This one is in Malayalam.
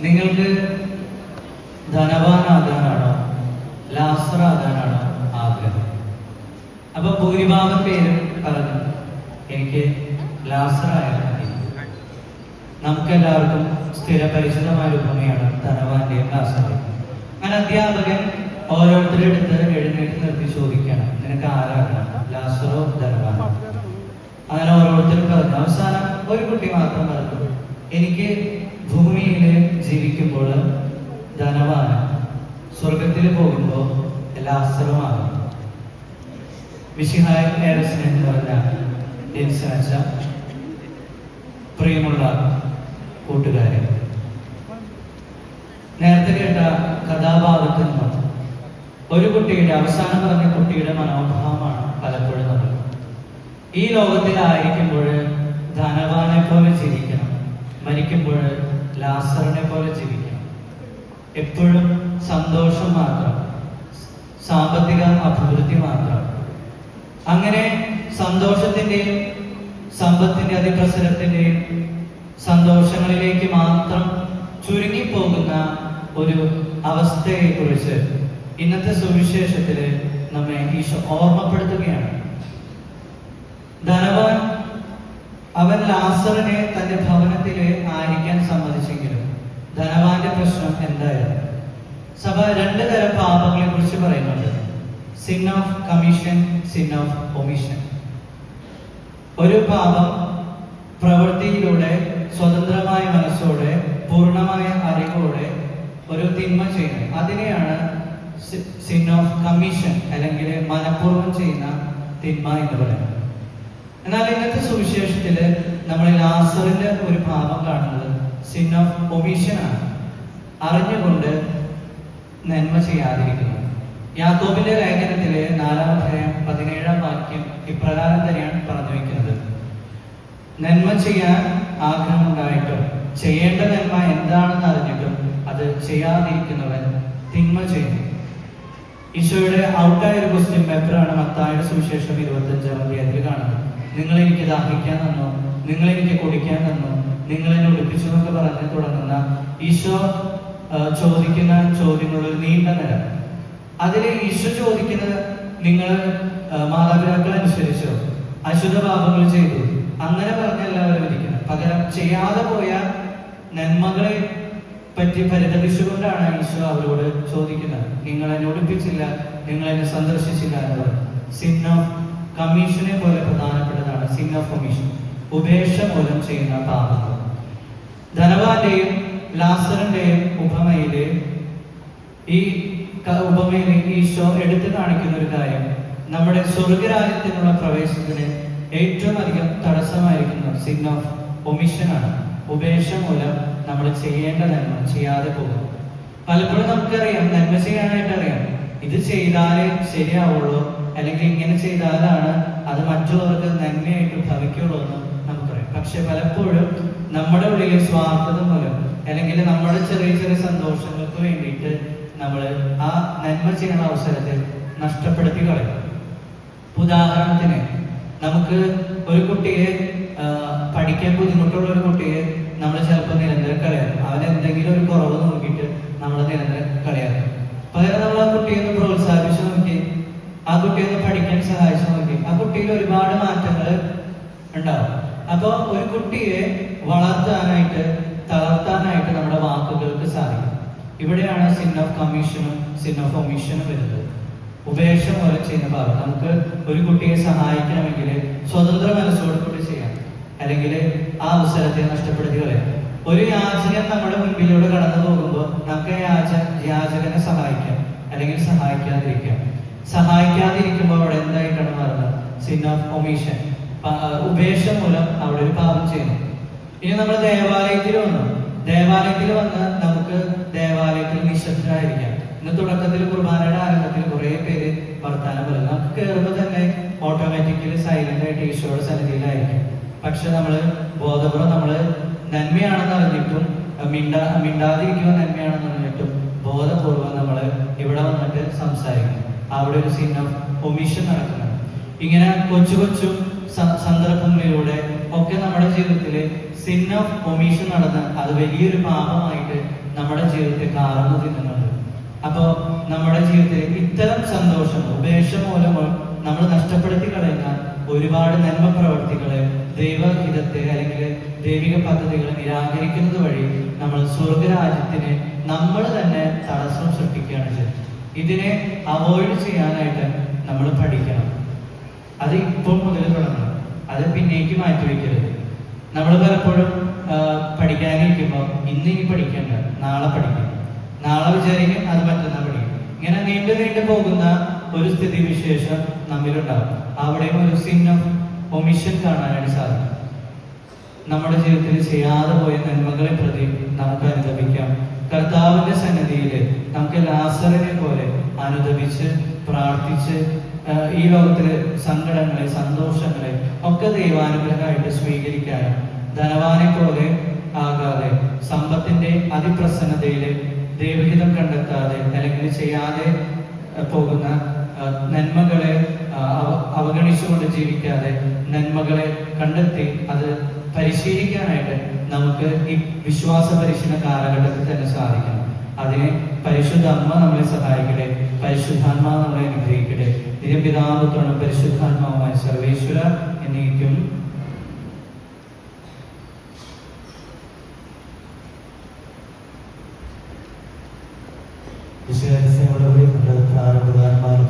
നിങ്ങൾക്ക് ധനവാനാകാനാണോ ലാസറാകാനാണോ ആഗ്രഹം? അപ്പൊ ഭൂരിഭാഗം പേരും പറഞ്ഞു എനിക്ക് ലാസറായാലും മതി. നമുക്കെല്ലാവർക്കും സ്ഥിരപരിചിതമായ ഉപമയാണ് ധനവാന്റെയും ലാസറിന്റെയും. അങ്ങനെ അധ്യാപകൻ ഓരോരുത്തരുടെ അടുത്ത് എഴുന്നേറ്റ് നിർത്തി ചോദിക്കണം, നിനക്ക് ആരാകണം, ലാസറോ ധനവാനോ? അങ്ങനെ ഓരോരുത്തരും പറഞ്ഞു. അവസാനം ഒരു കുട്ടി മാത്രം പറഞ്ഞു, എനിക്ക് ഭൂമിയിൽ ജീവിക്കുമ്പോൾ ധനവാന, സ്വർഗത്തിൽ പോകുമ്പോൾ ലാസറുമാണ്. മിശിഹായ ഏറെ സ്നേഹം നിറഞ്ഞ ജനിച്ച പ്രിയമുള്ള കൂട്ടുകാരെ, നേരത്തെ കേട്ട കഥാഭാഗത്തിൽ നിന്നും ഒരു കുട്ടിയുടെ, അവസാനം പറഞ്ഞ കുട്ടിയുടെ മനോഭാവമാണ് പലപ്പോഴും നമ്മൾ ഈ ലോകത്തിലായിരിക്കുമ്പോൾ ധനവാനെ പോലെ ജീവിക്കണം, മരിക്കുമ്പോൾ ലാസറിനെ പോലെ ജീവിക്കണം. എപ്പോഴും സന്തോഷം മാത്രം, സാമ്പത്തിക അഭിവൃദ്ധി മാത്രം. അങ്ങനെ സന്തോഷത്തിന്റെയും സമ്പത്തിന്റെ അതിപ്രസരത്തിന്റെയും സന്തോഷങ്ങളിലേക്ക് മാത്രം ചുരുങ്ങിപ്പോകുന്ന ഒരു അവസ്ഥയെ കുറിച്ച് ഇന്നത്തെ സുവിശേഷത്തില് നമ്മെ ഈശോ ഓർമ്മപ്പെടുത്തുകയാണ്. ധനവാൻ അവൻ ലാസറിനെ തന്റെ ഭവനത്തില് ആയിരിക്കാൻ സമ്മതിച്ചെങ്കിലും ധനവാന്റെ പ്രശ്നം എന്തായിരുന്നു? സഭ രണ്ട് തരം പാപങ്ങളെ കുറിച്ച് പറയുന്നുണ്ട്. Sin of commission, sin of omission. ഒരു പാപം പ്രവൃത്തിയിലൂടെ സ്വതന്ത്രമായ മനസ്സോടെ പൂർണ്ണമായ അറിവോടെ ഒരു തിന്മ ചെയ്യുന്നത്, അതിനെയാണ് സിൻ ഓഫ് കമ്മീഷൻ അല്ലെങ്കിൽ മനഃപൂർവ്വം ചെയ്യുന്ന തിന്മ എന്ന് പറയുന്നത്. എന്നാൽ ഇന്നത്തെ സുവിശേഷത്തില് നമ്മൾ ലാസറിന്റെ ഒരു പാപം കാണുന്നത് സിൻ ഓഫ് ഒമിഷൻ ആണ്, അറിഞ്ഞുകൊണ്ട് നന്മ ചെയ്യാതിരിക്കുന്നത്. യാക്കോബിന്റെ ലേഖനത്തിലെ 4-ാം അധ്യായം 17-ാം വാക്യം ഇപ്രകാരം തന്നെയാണ് പറഞ്ഞു വയ്ക്കുന്നത്: നന്മ ചെയ്യാൻ ആഗ്രഹമുണ്ടായിട്ടും ചെയ്യേണ്ട നന്മ എന്താണെന്ന് അറിഞ്ഞിട്ടും അത് ചെയ്യാതിരിക്കുന്നവൻ തിന്മ ചെയ്യുന്നു. ഈശോയുടെ ഔട്ടായ ഒരു ക്വസ്റ്റ്യൻ പേപ്പറാണ് മത്തായിയുടെ സുവിശേഷം 25-ാം അധ്യായത്തിൽ കാണുന്നത്. നിങ്ങൾ എനിക്ക് ദാഹിക്കാൻ തന്നു, നിങ്ങൾ എനിക്ക് കുടിക്കാൻ തന്നു, നിങ്ങൾ എന്നെ ഒളിപ്പിച്ചു എന്നൊക്കെ പറഞ്ഞ് തുടങ്ങുന്ന ഈശോ ചോദിക്കുന്ന ചോദ്യങ്ങളുടെ നീണ്ട നിരം. അതിൽ ഈശോ ചോദിക്കുന്നത്, നിങ്ങൾ മാതാപിതാക്കൾ അനുസരിച്ചോ, അശുദ്ധ പാപങ്ങൾ ചെയ്തു, അങ്ങനെ പറഞ്ഞ എല്ലാവരും ഇരിക്കണം. പകരം ചെയ്യാതെ പോയ നന്മകളെ പറ്റി പരിതപിച്ചുകൊണ്ടാണ് ഈശോ അവരോട് ചോദിക്കുന്നത്. നിങ്ങൾ എന്നെ ഒളിപ്പിച്ചില്ല, നിങ്ങൾ എന്നെ സന്ദർശിച്ചില്ല എന്ന് പറഞ്ഞു. സിൻ ഓഫ് കമ്മീഷനെ പോലെ പ്രധാനപ്പെട്ടതാണ് സിൻ ഓഫ് ഒമിഷൻ, ഉപേക്ഷ മൂലം ചെയ്യുന്ന പാപങ്ങൾ. ധനവാന്റെയും ലാസറിന്റെയും ഉപമയില് ഈ ഉപമയിൽ ഈശോ എടുത്തു കാണിക്കുന്ന ഒരു കാര്യം, നമ്മുടെ സ്വർഗരാജ്യത്തിനുള്ള പ്രവേശനത്തിന് ഏറ്റവും അധികം തടസ്സമായിരിക്കുന്ന സിൻ ഓഫ് ഒമിഷൻ ആണ്. ഉപേക്ഷ മൂലം നമ്മൾ ചെയ്യേണ്ട നന്മ ചെയ്യാതെ പോകും. പലപ്പോഴും നമുക്കറിയാം, നന്മ ചെയ്യാനായിട്ട് അറിയാം, ഇത് ചെയ്താലേ ശരിയാവുള്ളൂ, അല്ലെങ്കിൽ ഇങ്ങനെ ചെയ്താലാണ് അത് മറ്റുള്ളവർക്ക് നന്മയായിട്ട് ഭവിക്കുള്ളൂ എന്ന് നമുക്കറിയാം. പക്ഷെ പലപ്പോഴും നമ്മുടെ ഉള്ളിലെ സ്വാർത്ഥത മൂലം, അല്ലെങ്കിൽ നമ്മുടെ ചെറിയ ചെറിയ സന്തോഷങ്ങൾക്ക് വേണ്ടിയിട്ട് നമ്മൾ ആ നന്മ ചെയ്യുന്ന അവസരത്തെ നഷ്ടപ്പെടുത്തി കളയും. ഉദാഹരണത്തിന്, നമുക്ക് ഒരു കുട്ടിയെ, പഠിക്കാൻ ബുദ്ധിമുട്ടുള്ള ഒരു കുട്ടിയെ നമ്മൾ ചിലപ്പോൾ നിരന്തരം കളയാറും. അവൻ എന്തെങ്കിലും ഒരു കുറവ് നോക്കിയിട്ട് നമ്മൾ നിരന്തരം കളയാറും. പകരം നമ്മൾ ആ കുട്ടിയെ ഒന്ന് പ്രോത്സാഹിപ്പിച്ച് നോക്കി, ആ കുട്ടിയെ ഒന്ന് പഠിക്കാൻ സഹായിച്ചു നോക്കി, ആ കുട്ടിയിൽ ഒരുപാട് മാറ്റങ്ങൾ ഉണ്ടാവും. അപ്പോൾ ഒരു കുട്ടിയെ വളർത്താനായിട്ട്, തളർത്താനായിട്ട് നമ്മുടെ വാക്കുകൾക്ക് സാധിക്കും. ഇവിടെയാണ് സിൻ ഓഫ് കമ്മീഷനും സിൻ ഓഫ് ഒമിഷനും വരുന്നത്. ഉപേക്ഷ മൂലം ചെയ്യുന്ന പാപം. നമുക്ക് ഒരു കുട്ടിയെ സഹായിക്കണമെങ്കിൽ സ്വതന്ത്ര മനസ്സോടുകൂടി ചെയ്യാം, അല്ലെങ്കിൽ ആ അവസരത്തെ നഷ്ടപ്പെടുത്തി കളയാം. ഒരു യാചകൻ നമ്മുടെ മുൻപിലൂടെ കടന്നു പോകുമ്പോൾ നമുക്ക് യാചകനെ സഹായിക്കാം, അല്ലെങ്കിൽ സഹായിക്കാതിരിക്കാം. സഹായിക്കാതിരിക്കുമ്പോൾ അവിടെ എന്തായിട്ടാണ് മാറുന്നത്? സിൻ ഓഫ് ഒമിഷൻ, ഉപേക്ഷ മൂലം അവിടെ ഒരു പാപം ചെയ്യുന്നു. ഇനി നമ്മൾ ദേവാലയത്തിൽ വന്നു നമുക്ക് ദേവാലയത്തിൽ നിശബ്ദരായിരിക്കാം. ഇന്ന് തുടക്കത്തിൽ കുർബാനയുടെ ആരംഭത്തിൽ കുറെ പേര് വർത്താനം പറയും. നമുക്ക് കയറുമ്പോൾ തന്നെ ഓട്ടോമാറ്റിക്കലി സൈലന്റ് ആയിട്ട് ഈശോയുടെ സന്നിധിയിലായിരിക്കും. പക്ഷെ നമ്മള് ബോധപൂർവ്വം നമ്മള് നന്മയാണെന്ന് അറിഞ്ഞിട്ടും മിണ്ടാതിരിക്കുക നന്മയാണെന്ന് അറിഞ്ഞിട്ടും ബോധപൂർവ്വം നമ്മള് ഇവിടെ വന്നിട്ട് സംസാരിക്കും. അവിടെ ഒരു സീൻ ഓഫ് ഒമിഷൻ നടക്കുന്നത്. ഇങ്ങനെ കൊച്ചു കൊച്ചു സന്ദർഭങ്ങളിലൂടെ ഒക്കെ നമ്മുടെ ജീവിതത്തിൽ സിൻ ഓഫ് ഒമീഷൻ നടന്ന് അത് വലിയൊരു പാപമായിട്ട് നമ്മുടെ ജീവിതത്തെ കാർന്നു തിന്നുന്നുണ്ട്. അപ്പോ നമ്മുടെ ജീവിതത്തിൽ ഇത്തരം സന്തോഷം ഉപേക്ഷ മൂലമോ നമ്മൾ നഷ്ടപ്പെടുത്തി കളയുന്ന ഒരുപാട് നന്മ പ്രവർത്തികളെ, ദൈവഹിതത്തെ അല്ലെങ്കിൽ ദൈവിക പദ്ധതികളെ നിരാകരിക്കുന്നത് വഴി നമ്മൾ സ്വർഗരാജ്യത്തിന് നമ്മൾ തന്നെ തടസ്സം സൃഷ്ടിക്കുകയാണ് ചെയ്യുന്നത്. ഇതിനെ അവോയ്ഡ് ചെയ്യാനായിട്ട് നമ്മൾ പഠിക്കണം. അത് ഇപ്പോൾ മുതൽ തുടങ്ങണം. അത് പിന്നേക്ക് മാറ്റിവെക്കരുത്. നമ്മൾ പലപ്പോഴും പഠിക്കാനിരിക്കുമ്പോൾ ഇന്ന് ഇനി പഠിക്കണ്ട, നാളെ പഠിക്കും, നാളെ വിചാരിക്കും അത് മറ്റന്നാൾ പഠിക്കും. ഇങ്ങനെ നീണ്ടു നീണ്ടു പോകുന്ന ഒരു സ്ഥിതി വിശേഷം നമ്മിലുണ്ടാകും. അവിടെയും ഒരു സിൻ ഓഫ് ഒമിഷൻ കാണാനായിട്ട് സാധിക്കും. നമ്മുടെ ജീവിതത്തിൽ ചെയ്യാതെ പോയ നന്മകളെ പ്രതി നമുക്ക് അനുദപിക്കാം. കർത്താവിന്റെ സന്നിധിയിൽ നമുക്ക് ലാസറിനെ പോലെ അനുദപിച്ച് പ്രാർത്ഥിച്ച് ഈ ലോകത്തിലെ സങ്കടങ്ങളെ, സന്തോഷങ്ങളെ ഒക്കെ ദൈവാനുഗ്രഹമായിട്ട് സ്വീകരിക്കാനും ധനവാനെ പോലെ ആകാതെ സമ്പത്തിന്റെ അതിപ്രസന്നതയില് ദൈവഹിതം കണ്ടെത്താതെ അല്ലെങ്കിൽ ചെയ്യാതെ പോകുന്ന നന്മകളെ അവഗണിച്ചുകൊണ്ട് ജീവിക്കാതെ നന്മകളെ കണ്ടെത്തി അത് പരിശീലിക്കാനായിട്ട് നമുക്ക് ഈ വിശ്വാസ പരിശീലന കാലഘട്ടത്തിൽ തന്നെ സാധിക്കണം. അതിനെ പരിശുദ്ധ അമ്മ നമ്മളെ സഹായിക്കട്ടെ. പരിശുദ്ധാത്മാവ് നമ്മളെ അനുഗ്രഹിക്കട്ടെ. നിരപിതാപുത്രനും പരിശുദ്ധാത്മാവുമായ സർവേശ്വര എന്നേക്കും. വിശേഷങ്ങളുടെ പ്രാരംഭകാരന്മാരും